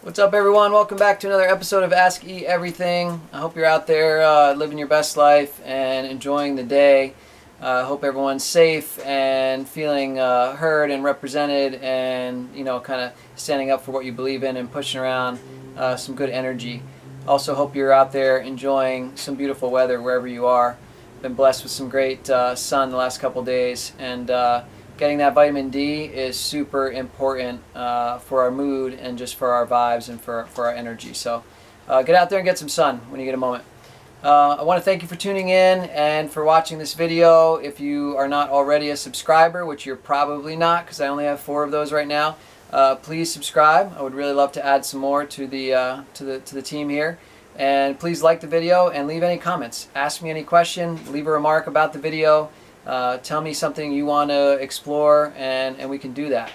What's up, everyone? Welcome back to another episode of Ask E Everything. I hope you're out there living your best life and enjoying the day. I hope everyone's safe and feeling heard and represented, and kind of standing up for what you believe in and pushing around some good energy. Also, hope you're out there enjoying some beautiful weather wherever you are. Been blessed with some great sun the last couple days, and getting that vitamin D is super important for our mood and just for our vibes and for our energy. So get out there and get some sun when you get a moment. I want to thank you for tuning in and for watching this video. If you are not already a subscriber, which you're probably not because I only have 4 of those right now, please subscribe. I would really love to add some more to the team here. And please like the video and leave any comments. Ask me any question, leave a remark about the video. Tell me something you want to explore, and we can do that.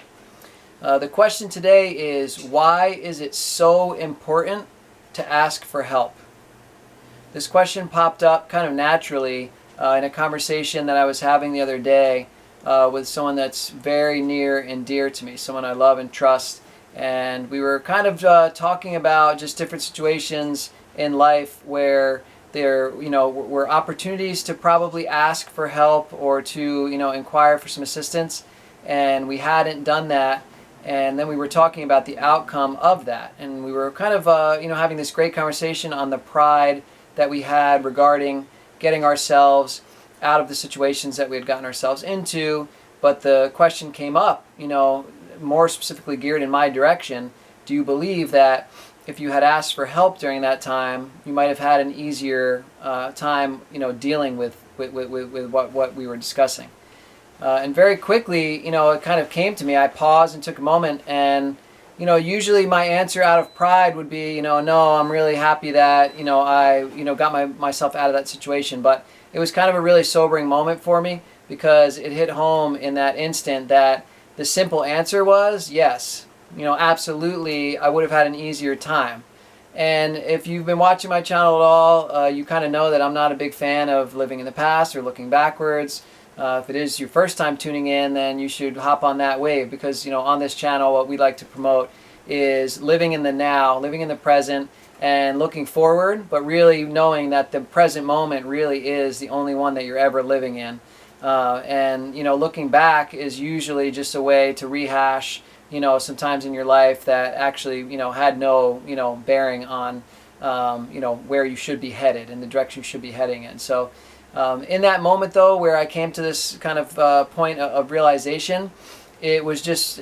The question today is, why is it so important to ask for help? This question popped up kind of naturally in a conversation that I was having the other day with someone that's very near and dear to me, someone I love and trust. And we were kind of talking about just different situations in life where there were opportunities to probably ask for help or to inquire for some assistance, and we hadn't done that. And then we were talking about the outcome of that, and we were kind of having this great conversation on the pride that we had regarding getting ourselves out of the situations that we had gotten ourselves into. But the question came up, more specifically geared in my direction: do you believe that if you had asked for help during that time, you might have had an easier time, dealing with what we were discussing? And very quickly, it kind of came to me. I paused and took a moment, and usually my answer out of pride would be, no, I'm really happy that I got myself out of that situation. But it was kind of a really sobering moment for me, because it hit home in that instant that the simple answer was yes. Absolutely, I would have had an easier time. And if you've been watching my channel at all, you kind of know that I'm not a big fan of living in the past or looking backwards. If it is your first time tuning in, then you should hop on that wave, because on this channel what we like to promote is living in the now, living in the present, and looking forward, but really knowing that the present moment really is the only one that you're ever living in. And looking back is usually just a way to rehash sometimes in your life that actually had no bearing on where you should be headed and the direction you should be heading in. So in that moment, though, where I came to this kind of point of realization, it was just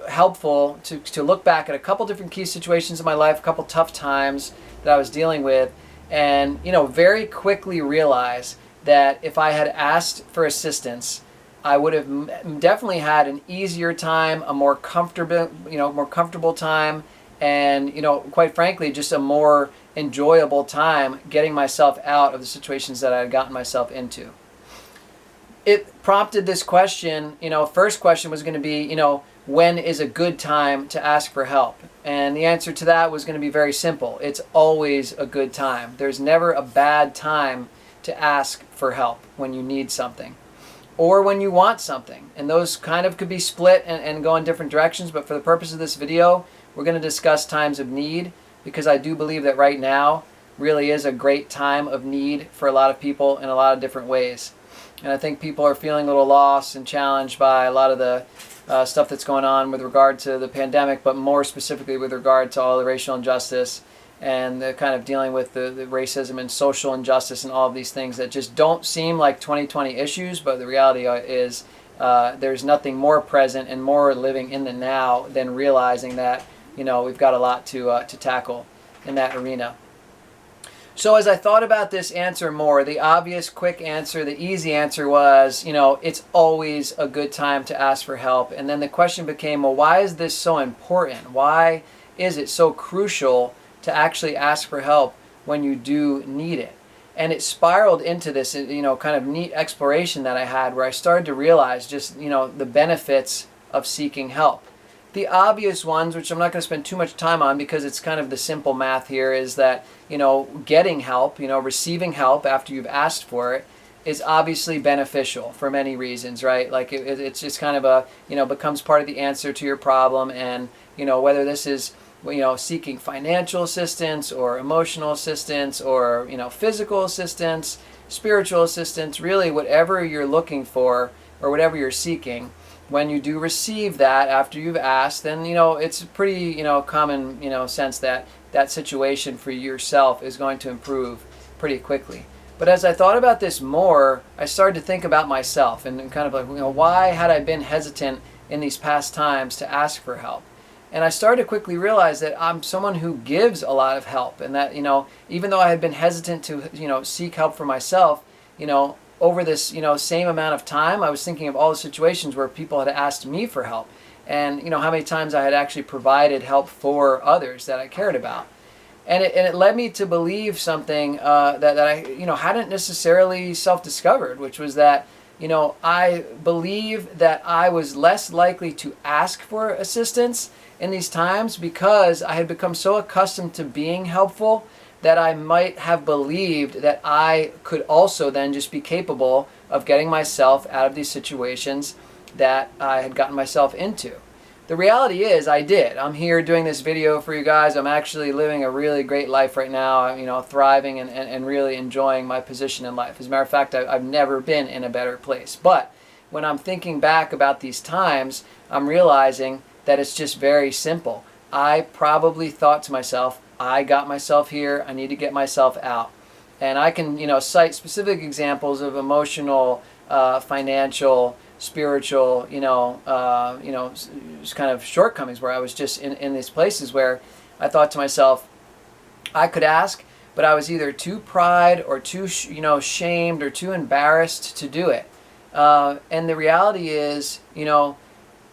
helpful to look back at a couple different key situations in my life, a couple tough times that I was dealing with, and very quickly realize that if I had asked for assistance, I would have definitely had an easier time, a more comfortable time, and quite frankly, just a more enjoyable time getting myself out of the situations that I had gotten myself into. It prompted this question. First question was going to be, when is a good time to ask for help? And the answer to that was going to be very simple. It's always a good time. There's never a bad time to ask for help when you need something, or when you want something. And those kind of could be split and go in different directions, but for the purpose of this video, we're going to discuss times of need, because I do believe that right now really is a great time of need for a lot of people in a lot of different ways. And I think people are feeling a little lost and challenged by a lot of the stuff that's going on with regard to the pandemic, but more specifically with regard to all the racial injustice and the kind of dealing with the racism and social injustice and all of these things that just don't seem like 2020 issues, but the reality is there's nothing more present and more living in the now than realizing that we've got a lot to tackle in that arena. So as I thought about this answer more, the obvious, quick answer, the easy answer was, it's always a good time to ask for help. And then the question became, well, why is this so important? Why is it so crucial to actually ask for help when you do need it? And it spiraled into this, kind of neat exploration that I had, where I started to realize just, the benefits of seeking help. The obvious ones, which I'm not going to spend too much time on because it's kind of the simple math here, is that, getting help, receiving help after you've asked for it is obviously beneficial for many reasons, right? Like it's just kind of a, becomes part of the answer to your problem. And, whether this is seeking financial assistance or emotional assistance or, physical assistance, spiritual assistance, really whatever you're looking for or whatever you're seeking, when you do receive that after you've asked, then, it's pretty, common, sense that that situation for yourself is going to improve pretty quickly. But as I thought about this more, I started to think about myself and kind of like, why had I been hesitant in these past times to ask for help? And I started to quickly realize that I'm someone who gives a lot of help, and that, even though I had been hesitant to, seek help for myself, over this, same amount of time, I was thinking of all the situations where people had asked me for help, and, how many times I had actually provided help for others that I cared about. And it led me to believe something that I, hadn't necessarily self-discovered, which was that, I believe that I was less likely to ask for assistance in these times because I had become so accustomed to being helpful that I might have believed that I could also then just be capable of getting myself out of these situations that I had gotten myself into. The reality is I did. I'm here doing this video for you guys. I'm actually living a really great life right now, thriving and really enjoying my position in life. As a matter of fact, I've never been in a better place. But when I'm thinking back about these times, I'm realizing that it's just very simple. I probably thought to myself, I got myself here, I need to get myself out. And I can, cite specific examples of emotional, financial, spiritual, just kind of shortcomings where I was just in these places where I thought to myself, I could ask, but I was either too pride or too, shamed or too embarrassed to do it. And the reality is,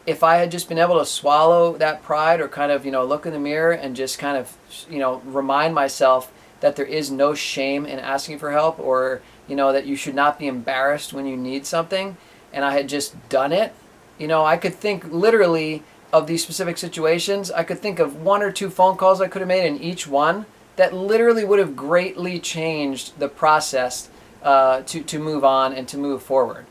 if I had just been able to swallow that pride or kind of, look in the mirror and just kind of, remind myself that there is no shame in asking for help, or, that you should not be embarrassed when you need something, and I had just done it, I could think literally of these specific situations. I could think of 1 or 2 phone calls I could have made in each one that literally would have greatly changed the process to move on and to move forward.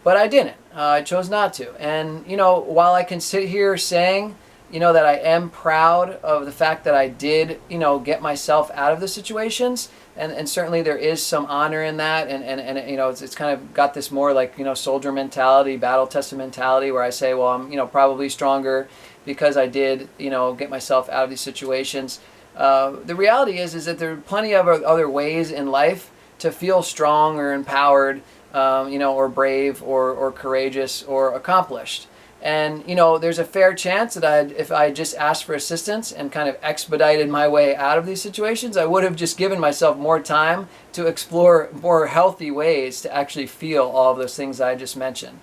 But I didn't. I chose not to. And, while I can sit here saying, that I am proud of the fact that I did, get myself out of the situations, and certainly there is some honor in that, and it's kind of got this more like, soldier mentality, battle-tested mentality, where I say, well, I'm, probably stronger because I did, get myself out of these situations. The reality is that there are plenty of other ways in life to feel strong or empowered, or brave or courageous or accomplished. And, there's a fair chance that if I just asked for assistance and kind of expedited my way out of these situations, I would have just given myself more time to explore more healthy ways to actually feel all of those things that I just mentioned.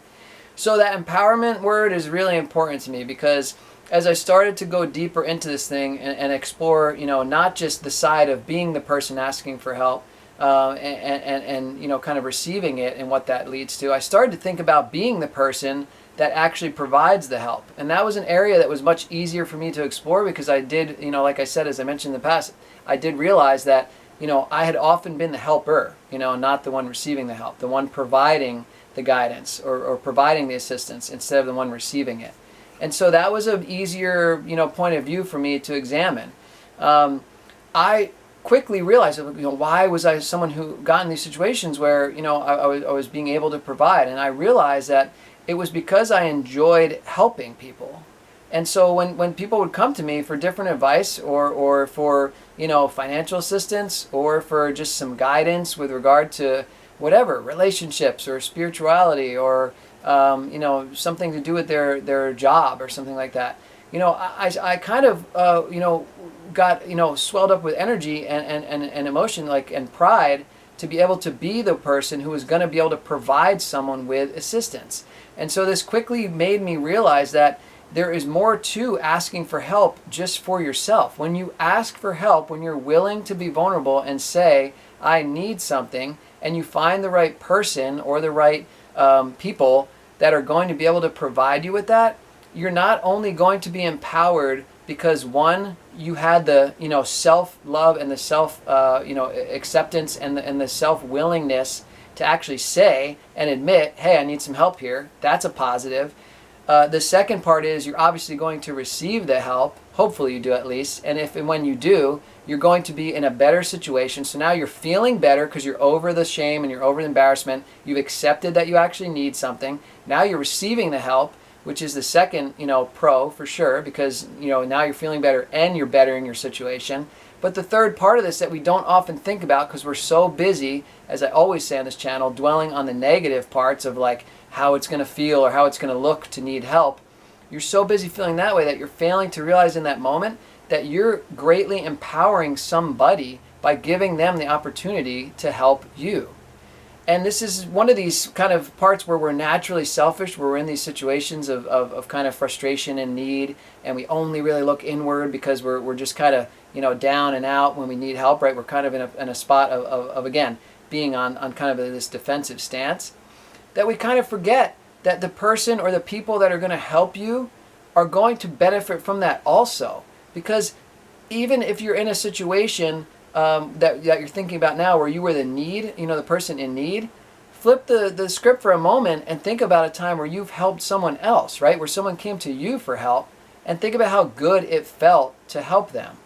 So that empowerment word is really important to me, because as I started to go deeper into this thing and explore, not just the side of being the person asking for help, and kind of receiving it and what that leads to, I started to think about being the person that actually provides the help. And that was an area that was much easier for me to explore, because I did, like I said, as I mentioned in the past, I did realize that, I had often been the helper, not the one receiving the help, the one providing the guidance or providing the assistance instead of the one receiving it. And so that was an easier, point of view for me to examine. I quickly realized, why was I someone who got in these situations where, I was being able to provide? And I realized that it was because I enjoyed helping people. And so when people would come to me for different advice or for, financial assistance or for just some guidance with regard to whatever, relationships or spirituality or, something to do with their job or something like that, I kind of, got, swelled up with energy and emotion, and pride, to be able to be the person who is going to be able to provide someone with assistance. And so this quickly made me realize that there is more to asking for help just for yourself. When you ask for help, when you're willing to be vulnerable and say, I need something, and you find the right person or the right people that are going to be able to provide you with that, you're not only going to be empowered because, one, you had the self-love and the acceptance and the self-willingness to actually say and admit, hey, I need some help here. That's a positive. The second part is you're obviously going to receive the help. Hopefully you do at least. And if and when you do, you're going to be in a better situation. So now you're feeling better because you're over the shame and you're over the embarrassment. You've accepted that you actually need something. Now you're receiving the help, which is the second, pro for sure, because, now you're feeling better and you're bettering your situation. But the third part of this that we don't often think about because we're so busy, as I always say on this channel, dwelling on the negative parts of like how it's going to feel or how it's going to look to need help. You're so busy feeling that way that you're failing to realize in that moment that you're greatly empowering somebody by giving them the opportunity to help you. And this is one of these kind of parts where we're naturally selfish, where we're in these situations of kind of frustration and need, and we only really look inward because we're just kind of, down and out when we need help, right? We're kind of in a spot of again, being on kind of this defensive stance, that we kind of forget that the person or the people that are going to help you are going to benefit from that also. Because even if you're in a situation that you're thinking about now where you were the need, the person in need, flip the script for a moment and think about a time where you've helped someone else, right? Where someone came to you for help, and think about how good it felt to help them.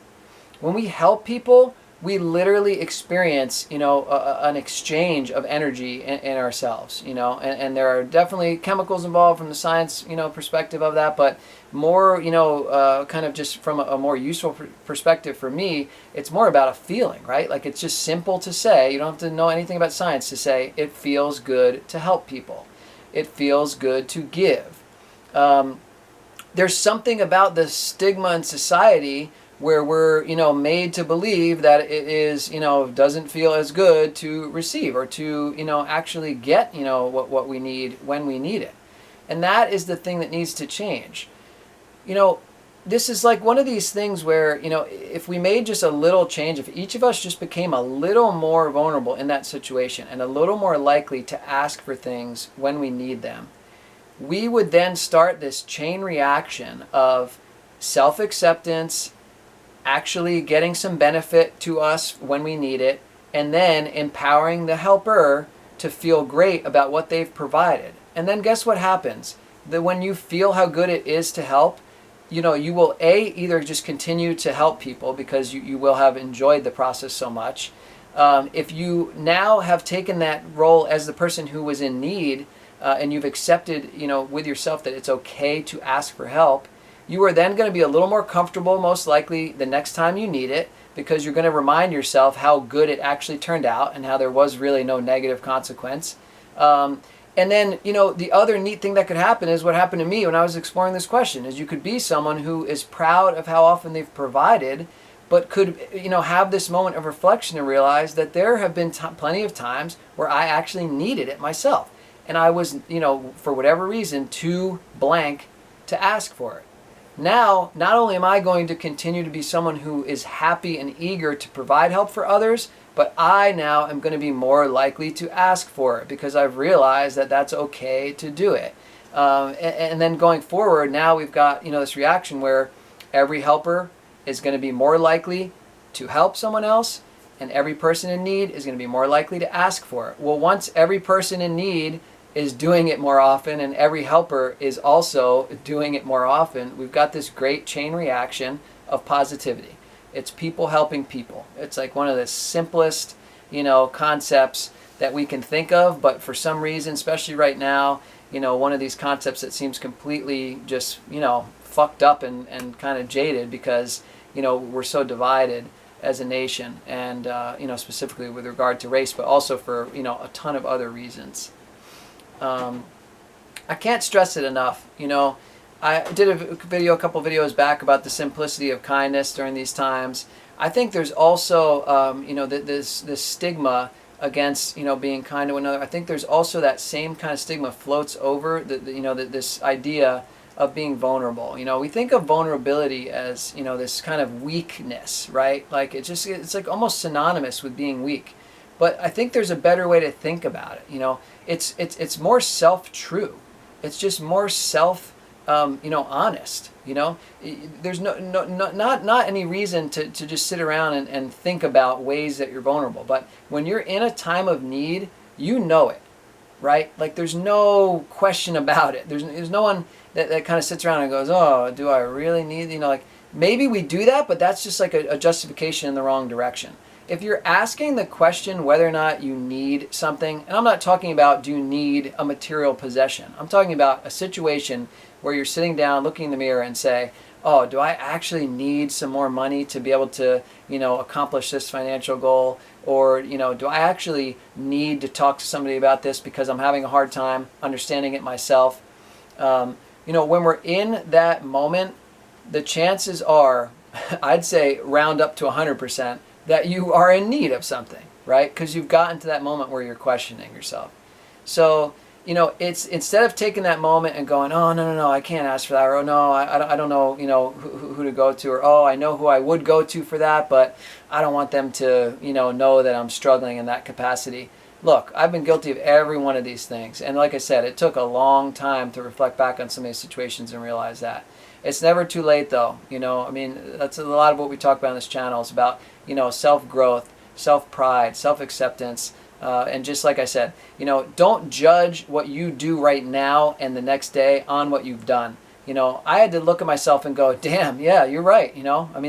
When we help people, we literally experience, an exchange of energy in ourselves, and there are definitely chemicals involved from the science, perspective of that, but more, kind of just from a more useful perspective for me, it's more about a feeling, right? Like it's just simple to say, you don't have to know anything about science to say it feels good to help people. It feels good to give. There's something about the stigma in society where we're, made to believe that it is, doesn't feel as good to receive or to, actually get, what we need when we need it. And that is the thing that needs to change. This is like one of these things where, if we made just a little change, if each of us just became a little more vulnerable in that situation and a little more likely to ask for things when we need them, we would then start this chain reaction of self-acceptance, actually getting some benefit to us when we need it, and then empowering the helper to feel great about what they've provided. And then guess what happens? That when you feel how good it is to help, you will either just continue to help people because you will have enjoyed the process so much. If you now have taken that role as the person who was in need, and you've accepted, with yourself that it's okay to ask for help, you are then going to be a little more comfortable, most likely, the next time you need it, because you're going to remind yourself how good it actually turned out and how there was really no negative consequence. And then, the other neat thing that could happen is what happened to me when I was exploring this question, is you could be someone who is proud of how often they've provided, but could, have this moment of reflection and realize that there have been plenty of times where I actually needed it myself. And I was, for whatever reason, too blank to ask for it. Now, not only am I going to continue to be someone who is happy and eager to provide help for others, but I now am going to be more likely to ask for it because I've realized that that's okay to do it. And then going forward, now we've got, this reaction where every helper is going to be more likely to help someone else, and every person in need is going to be more likely to ask for it. Well, once every person in need is doing it more often and every helper is also doing it more often, we've got this great chain reaction of positivity. It's people helping people. It's like one of the simplest, concepts that we can think of, but for some reason, especially right now, one of these concepts that seems completely just, fucked up and kind of jaded because, we're so divided as a nation and, specifically with regard to race, but also for, a ton of other reasons. I can't stress it enough. I did a couple videos back about the simplicity of kindness during these times. I think there's also, this stigma against, being kind to one another. I think there's also that same kind of stigma floats over this idea of being vulnerable. We think of vulnerability as, this kind of weakness, right? Like it's like almost synonymous with being weak. But I think there's a better way to think about it. It's more self-true. It's just more self, honest. There's not any reason to just sit around and think about ways that you're vulnerable. But when you're in a time of need, you know it. right? Like there's no question about it. There's no one that kind of sits around and goes, oh, do I really need, like maybe we do that, but that's just like a justification in the wrong direction. If you're asking the question whether or not you need something, and I'm not talking about do you need a material possession. I'm talking about a situation where you're sitting down, looking in the mirror and say, oh, do I actually need some more money to be able to, accomplish this financial goal? Or, do I actually need to talk to somebody about this because I'm having a hard time understanding it myself? When we're in that moment, the chances are, I'd say round up to 100%, that you are in need of something, right? Because you've gotten to that moment where you're questioning yourself. So, it's instead of taking that moment and going, oh, no, I can't ask for that, or oh, no, I don't know, who to go to, or oh, I know who I would go to for that, but I don't want them to, know that I'm struggling in that capacity. Look, I've been guilty of every one of these things. And like I said, it took a long time to reflect back on some of these situations and realize that. It's never too late though. That's a lot of what we talk about on this channel is about, self-growth, self-pride, self-acceptance. And just like I said, don't judge what you do right now and the next day on what you've done. I had to look at myself and go, damn, yeah, you're right.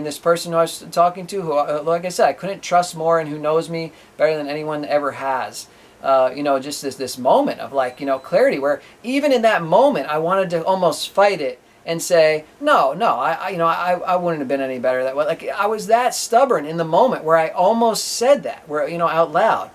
This person who I was talking to, who, like I said, I couldn't trust more and who knows me better than anyone ever has. Just this moment of like, clarity where even in that moment, I wanted to almost fight it and say, no, I wouldn't have been any better that way. Like I was that stubborn in the moment where I almost said that, where, out loud.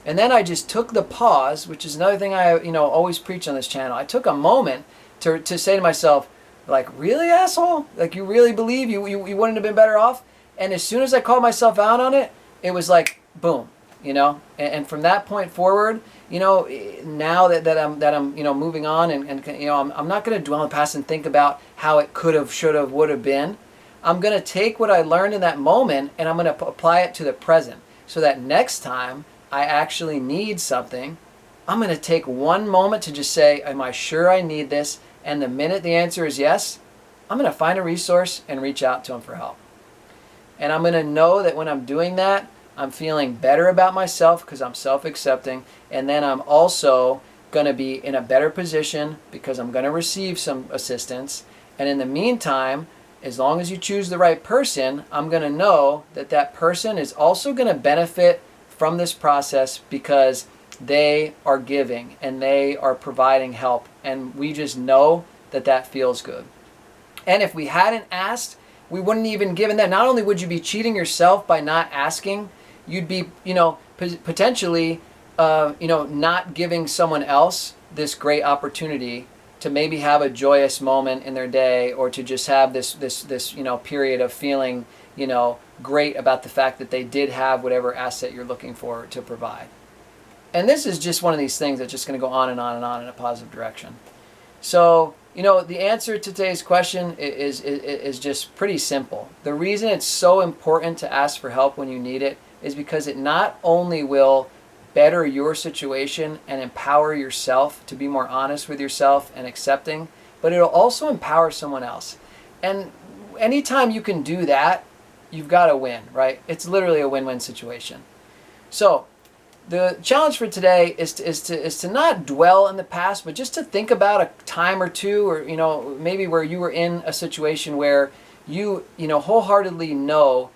And then I just took the pause, which is another thing I, always preach on this channel. I took a moment to say to myself, like, really, asshole? Like, you really believe you wouldn't have been better off? And as soon as I called myself out on it, it was like, boom, And from that point forward, now that I'm moving on and I'm not going to dwell on the past and think about how it could have, should have, would have been. I'm going to take what I learned in that moment and I'm going to apply it to the present so that next time I actually need something, I'm going to take one moment to just say, am I sure I need this? And the minute the answer is yes, I'm going to find a resource and reach out to them for help. And I'm going to know that when I'm doing that, I'm feeling better about myself because I'm self-accepting. And then I'm also going to be in a better position because I'm going to receive some assistance. And in the meantime, as long as you choose the right person, I'm going to know that that person is also going to benefit from this process because they are giving and they are providing help. And we just know that that feels good. And if we hadn't asked, we wouldn't even given that. Not only would you be cheating yourself by not asking, you'd be, potentially, not giving someone else this great opportunity to maybe have a joyous moment in their day or to just have this period of feeling, great about the fact that they did have whatever asset you're looking for to provide. And this is just one of these things that's just going to go on and on and on in a positive direction. So, the answer to today's question is just pretty simple. The reason it's so important to ask for help when you need it is because it not only will better your situation and empower yourself to be more honest with yourself and accepting, but it'll also empower someone else. And anytime you can do that, you've got a win, right? It's literally a win-win situation. So, the challenge for today is to not dwell in the past, but just to think about a time or two, or maybe where you were in a situation where you wholeheartedly know